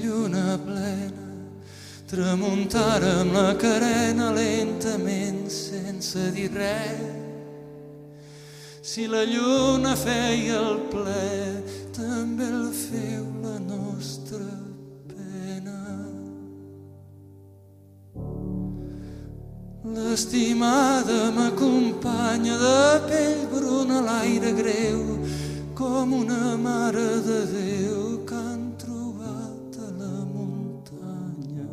lluna plena, tramuntara amb la carena lentament sense dir res. Si la lluna feia el ple, també el feu la nostra pena. L'estimada m'acompanya de pell bruna a l'aire greu, com una mare de Déu que han trobat a la muntanya.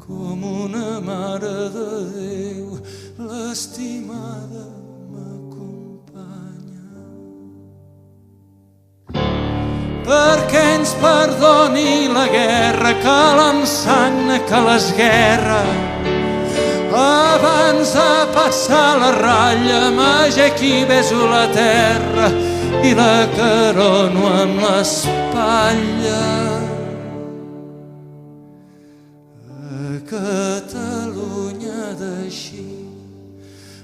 Com una mare de Déu, l'estimada perquè ens perdoni la guerra que l'ensagna que l'esguerra. Abans de passar la ratlla m'aixequi, beso la terra i la carono amb l'espatlla. A Catalunya d'així,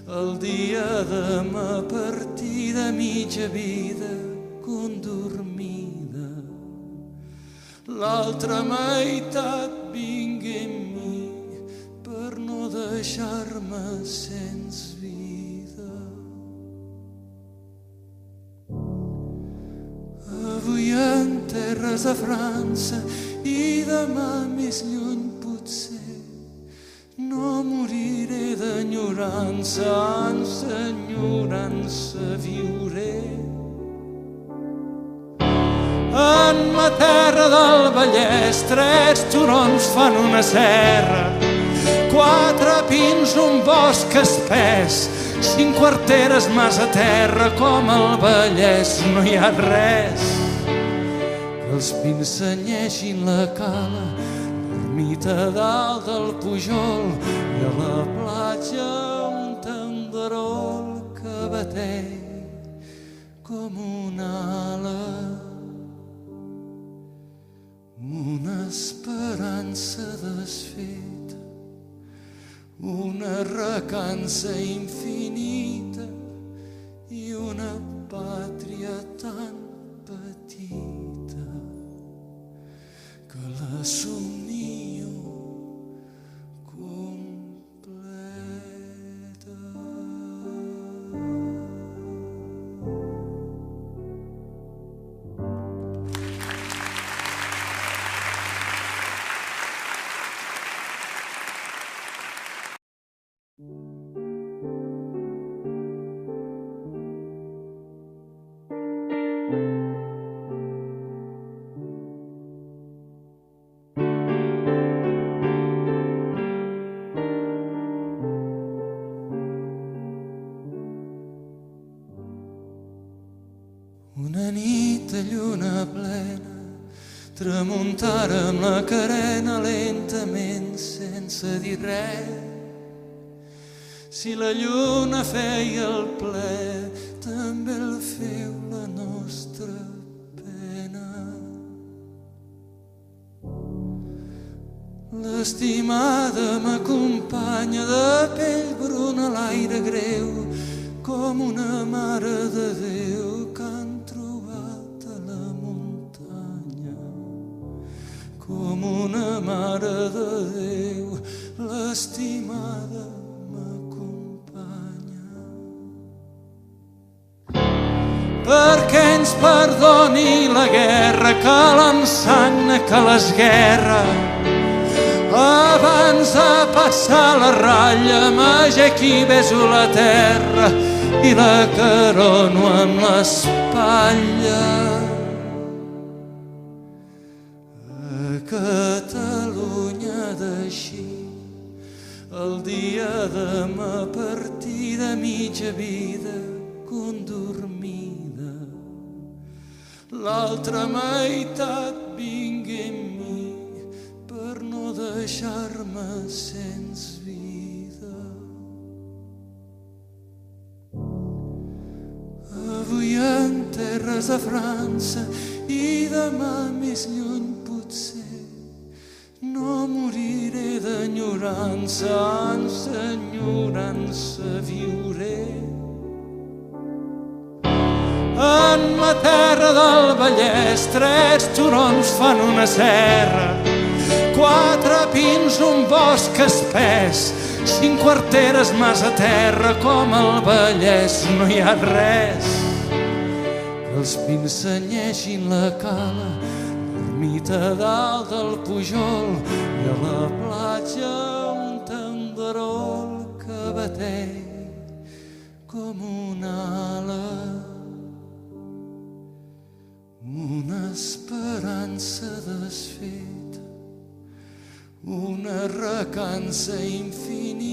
el dia demà partida, mitja vida condormida. L'altra meitat vingui amb mi per no deixar-me sens vida. Avui en terres de França i demà més lluny potser no moriré d'enyorança, en enyorança viuré. En la terra del Vallès 3 turons fan una serra, 4 pins un bosc espès, 5 quarteres mas a terra. Com al Vallès no hi ha res, que els pins senyeixin la cala, l'ermita dalt del Pujol i a la platja un tenderol que batega com una ala. Una esperança desfeta, una recança infinita i una pàtria tan petita que la somnio Una nit de lluna plena, tramuntara amb la carena lentament sense dir res. Si la lluna feia el ple, també el feu la nostra pena. L'estimada m'acompanya de pell bruna a l'aire greu, com una mare de Déu que han trobat a la muntanya. Com una mare de Déu, l'estimada m'acompanya. Perquè ens perdoni la guerra que l'ensagna que l'esguerra. Abans de passar la ratlla m'aixequi, beso la terra i la carono amb l'espatlla. A Catalunya d'així, el dia demà partida, mitja vida condormida. L'altra meitat vingui amb mi per no deixar-me sens vida. Avui en terres de França i demà més lluny potser no moriré d'enyorança, en enyorança viuré. En ma terra del Vallès, 3 turons fan una serra, 4 pins, un bosc espès, 5 quarteres massa terra, com al Vallès no hi ha res. Que els pins senyeixin la cala, l'ermita dalt del Pujol, i a la platja un tenderol que bateix com una ala. Una esperança desfeta, una recança infinita,